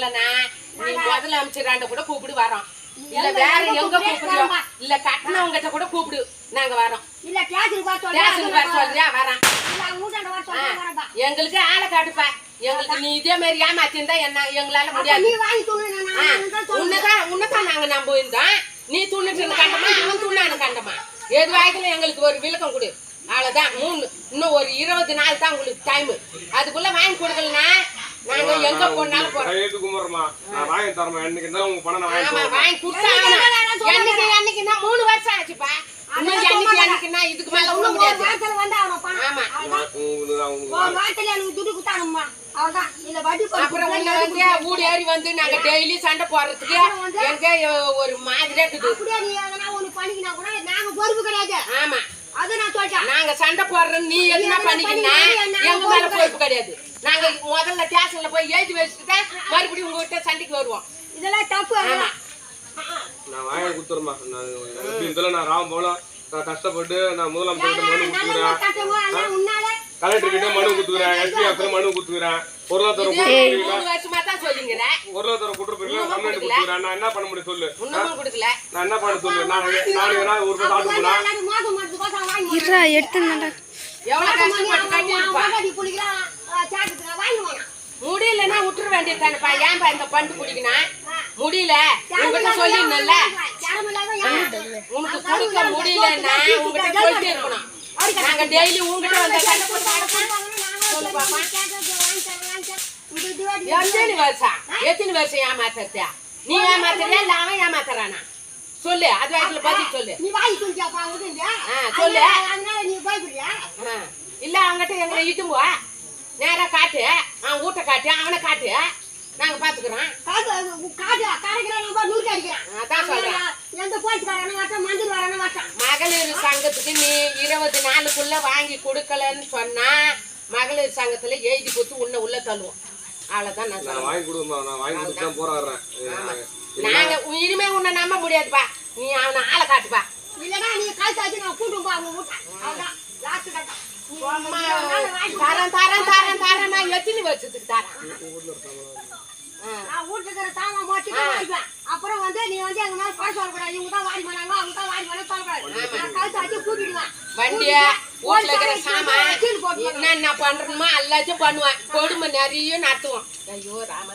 வரலனா நீ முதல்ல அமைச்சராண்ட கூட கூப்பிடு வரோம். இல்ல வேற எங்க கூப்பிடுறோம் இல்ல கட்டணவங்கிட்ட கூட கூப்பிடு நாங்க வரோம். இல்ல ஸ்டேஷனுக்கு வர சொல்றியா வரோம். எங்களுக்கு ஆளை காட்டுப்பா. எங்களுக்கு நீ இதே மாதிரி ஏமாத்திருந்தா என்ன எங்களால முடியாது. உன்னதான் நாங்க நம்பியிருந்தோம். நீ துண்ணுட்டு கண்டமா அவன் துண்ணானு கண்டமா எது வாய்க்குல எங்களுக்கு ஒரு விளக்கம் கொடு. அவ்வளவுதான். இன்னும் ஒரு 20 நாள் தான் உங்களுக்கு டைம். அதுக்குள்ள வாங்கி கொடுக்கலனா நாங்க எங்க போனாலும் போறோம். வாங்கி தரமா என்னைக்கு இருந்தாலும் உங்க பணம் வாங்கி கொடுத்தா என்னைக்குன்னா 3 வருஷம் ஆச்சுப்பா. என்னைக்குன்னா இதுக்கு மேல விட முடியாது. அப்புறம் உன்னை வந்து ஊடு ஏறி வந்து நாங்க டெய்லி சண்டை போடுறதுக்கு எங்க ஒரு மாதிரியா இருக்குது. ஆமா நாங்க சண்டை போடுறோம். நீ எதுனா பண்ணிக்கினா எங்க மேல பொறுப்பு கிடையாது. நாங்க முதல்ல ஸ்டேஷன்ல போய் எழுதி வச்சுட்டு மறுபடியும் உங்ககிட்ட சண்டைக்கு வருவோம். இதெல்லாம் தப்பு. நான் வாங்கி கொடுத்துருமா. நான் ராம் போல நான் கஷ்டப்பட்டு நான் முதலமைச்சர் மனு கொடுத்துக்கிறேன், கலெக்டர் கிட்ட மனு கொடுத்துக்கிறேன், எஸ்பி ஆஃபீஸ்ல மனு கொடுத்துக்கிறேன். பொருளாதார வருஷமா தான் சொல்லுங்க. பொருளாதார குற்றப்பிரிவுல கம்ப்ளைண்ட் கொடுத்துக்கிறேன். நான் என்ன பண்ண முடியும் சொல்லு. கொடுக்கல நான் என்ன பண்ண சொல்லு. நான் ஒரு சாப்பிட்டு இருடா எடுத்துனடா. எவ்வளவு கஷ்டப்பட்டு கட்டிருப்பா. முடியலன்னா விட்டுற வேண்டியதானப்பா. ஏன்பா இந்த பண்டு குடிக்கணும்? முடியல உங்ககிட்ட சொல்லிருந்தல. உனக்கு கொடுக்க முடியலன்னா உங்ககிட்ட சொல்லிட்டு இருக்கணும். நாங்க டெய்லி உங்ககிட்ட வந்த சொல்லு பாப்பா. எத்தனை வருஷம் ஏமாத்தியா? நீ ஏமாத்துறியா இல்ல அவன் ஏமாத்துறானா? சொல்லு. அது வயசுல பதில் சொல்லு. சொல்லு. இல்ல அவங்ககிட்ட எங்களை இட்டும்போ நேரா காட்டு. அவன் வீட்டை காட்டு, அவனை காட்டு, நாங்க பாத்துக்கிறோம். மகளிர் சங்கத்துக்கு நீ 20 நாளுக்குள்ள வாங்கி கொடுக்கலன்னு சொன்னா மகளிர் சங்கத்துல எழுதி கொடுத்து உன்னை உள்ள தள்ளுவோம். அவ்வளவுதான் நான் வாங்கி கொடுமா. நான் வாங்கி கொடுத்து தான் போறாறேன். நாங்க இனிமே உன்னை நம்ப முடியாதுப்பா. நீ அவனை ஆளை காட்டுப்பா. இல்லனா நீ காய்ச்சி நான் கூட்டு போ அவங்க வீட்டை. அவ்வளவுதான் லாஸ்ட் கட்டம். தரேன் நான் எத்தனை வருஷத்துக்கு தரேன். நான் வீட்டுக்கு தாமா மாட்டிட்டு வாங்கிப்பேன். அப்புறம் வந்து நீ வந்து எங்க மேல பாஸ் வரக்கூடாது. இவங்க தான் வாடி பண்ணாங்க, அவங்க தான் வாடி பண்ண சொல்லக்கூடாது. நான் காய்ச்சி கூட்டிடுவேன். வண்டிய வீட்டுல இருக்கிற சாமான் என்ன பண்றணுமோ எல்லாத்தையும் பண்ணுவேன். கொடுமை நிறைய நடத்துவோம். ஐயோ ராமா.